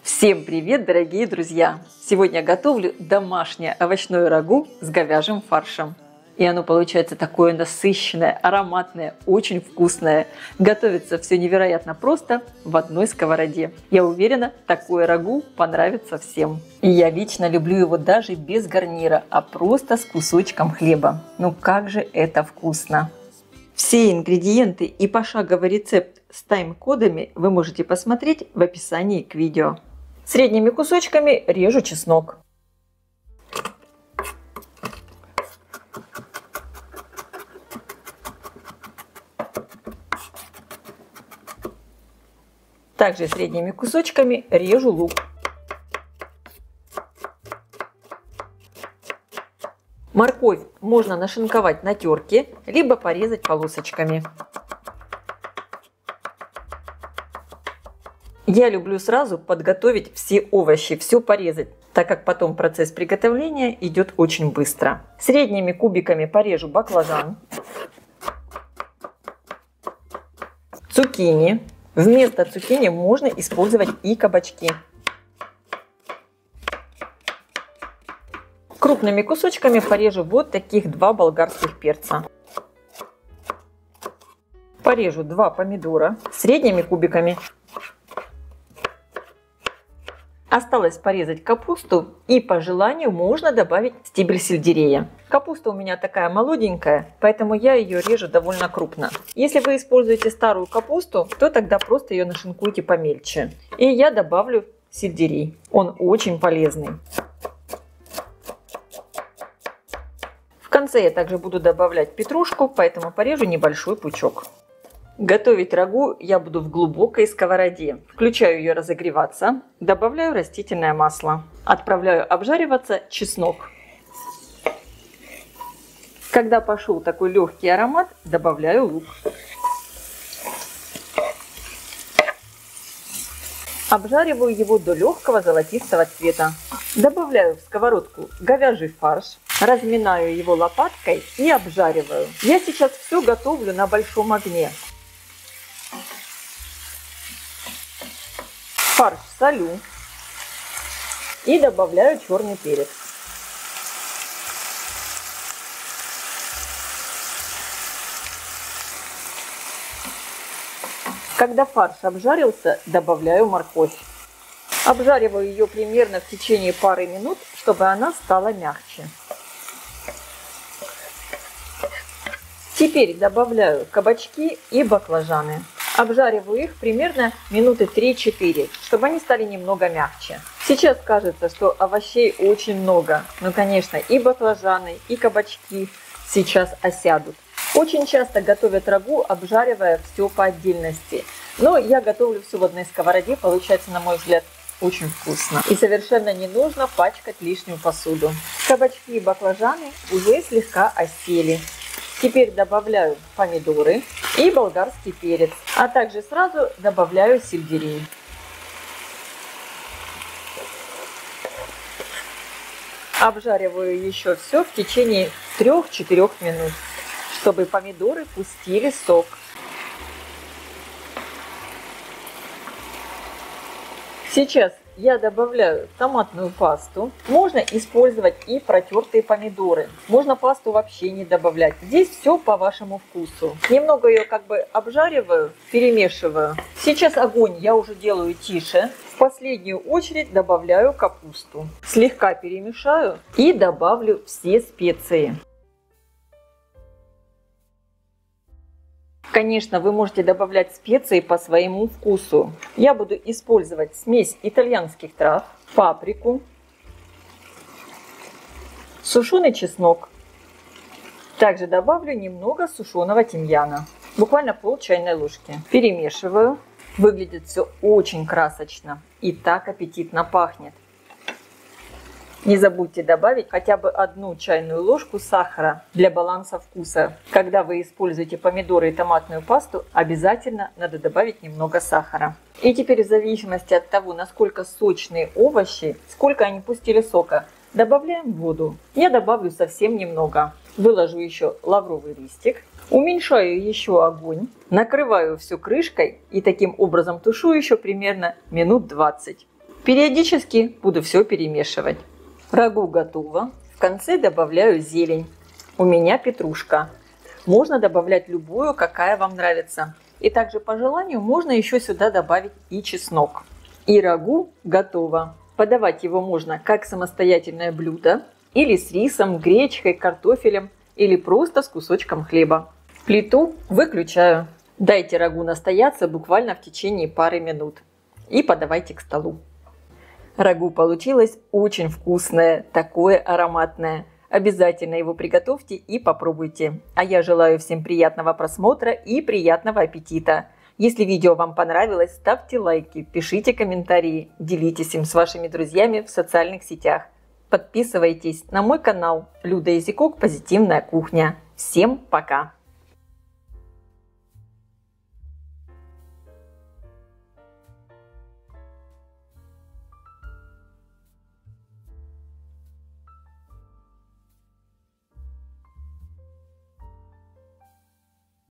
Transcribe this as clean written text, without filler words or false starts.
Всем привет, дорогие друзья! Сегодня готовлю домашнее овощное рагу с говяжьим фаршем. И оно получается такое насыщенное, ароматное, очень вкусное. Готовится все невероятно просто в одной сковороде. Я уверена, такое рагу понравится всем. И я лично люблю его даже без гарнира, а просто с кусочком хлеба. Ну как же это вкусно! Все ингредиенты и пошаговый рецепт с тайм-кодами вы можете посмотреть в описании к видео. Средними кусочками режу чеснок. Также средними кусочками режу лук. Морковь можно нашинковать на терке, либо порезать полосочками. Я люблю сразу подготовить все овощи, все порезать, так как потом процесс приготовления идет очень быстро. Средними кубиками порежу баклажан, цукини. Вместо цукини можно использовать и кабачки. Крупными кусочками порежу вот таких 2 болгарских перца. Порежу 2 помидора средними кубиками. Осталось порезать капусту, и по желанию можно добавить стебель сельдерея. Капуста у меня такая молоденькая, поэтому я ее режу довольно крупно. Если вы используете старую капусту, то тогда просто ее нашинкуйте помельче. И я добавлю сельдерей, он очень полезный. В конце я также буду добавлять петрушку, поэтому порежу небольшой пучок. Готовить рагу я буду в глубокой сковороде. Включаю ее разогреваться, добавляю растительное масло. Отправляю обжариваться чеснок. Когда пошел такой легкий аромат, добавляю лук. Обжариваю его до легкого золотистого цвета. Добавляю в сковородку говяжий фарш. Разминаю его лопаткой и обжариваю. Я сейчас все готовлю на большом огне. Фарш солю и добавляю черный перец. Когда фарш обжарился, добавляю морковь. Обжариваю ее примерно в течение пары минут, чтобы она стала мягче. Теперь добавляю кабачки и баклажаны. Обжариваю их примерно минуты 3-4, чтобы они стали немного мягче. Сейчас кажется, что овощей очень много, но, конечно, и баклажаны, и кабачки сейчас осядут. Очень часто готовят рагу, обжаривая все по отдельности. Но я готовлю все в одной сковороде, получается, на мой взгляд, очень вкусно. И совершенно не нужно пачкать лишнюю посуду. Кабачки и баклажаны уже слегка осели. Теперь добавляю помидоры и болгарский перец, а также сразу добавляю сельдерей. Обжариваю еще все в течение 3-4 минут, чтобы помидоры пустили сок. Сейчас я добавляю томатную пасту. Можно использовать и протертые помидоры. Можно пасту вообще не добавлять. Здесь все по вашему вкусу. Немного ее как бы обжариваю, перемешиваю. Сейчас огонь я уже делаю тише. В последнюю очередь добавляю капусту. Слегка перемешаю и добавлю все специи. Конечно, вы можете добавлять специи по своему вкусу. Я буду использовать смесь итальянских трав, паприку, сушеный чеснок. Также добавлю немного сушеного тимьяна, буквально пол чайной ложки. Перемешиваю. Выглядит все очень красочно и так аппетитно пахнет. Не забудьте добавить хотя бы 1 чайную ложку сахара для баланса вкуса. Когда вы используете помидоры и томатную пасту, обязательно надо добавить немного сахара. И теперь в зависимости от того, насколько сочные овощи, сколько они пустили сока, добавляем воду. Я добавлю совсем немного. Выложу еще лавровый листик. Уменьшаю еще огонь. Накрываю все крышкой и таким образом тушу еще примерно минут 20. Периодически буду все перемешивать. Рагу готово. В конце добавляю зелень. У меня петрушка. Можно добавлять любую, какая вам нравится. И также по желанию можно еще сюда добавить и чеснок. И рагу готово. Подавать его можно как самостоятельное блюдо, или с рисом, гречкой, картофелем, или просто с кусочком хлеба. Плиту выключаю. Дайте рагу настояться буквально в течение пары минут. И подавайте к столу. Рагу получилось очень вкусное, такое ароматное. Обязательно его приготовьте и попробуйте. А я желаю всем приятного просмотра и приятного аппетита. Если видео вам понравилось, ставьте лайки, пишите комментарии, делитесь им с вашими друзьями в социальных сетях. Подписывайтесь на мой канал Люда Изикок «Позитивная кухня». Всем пока!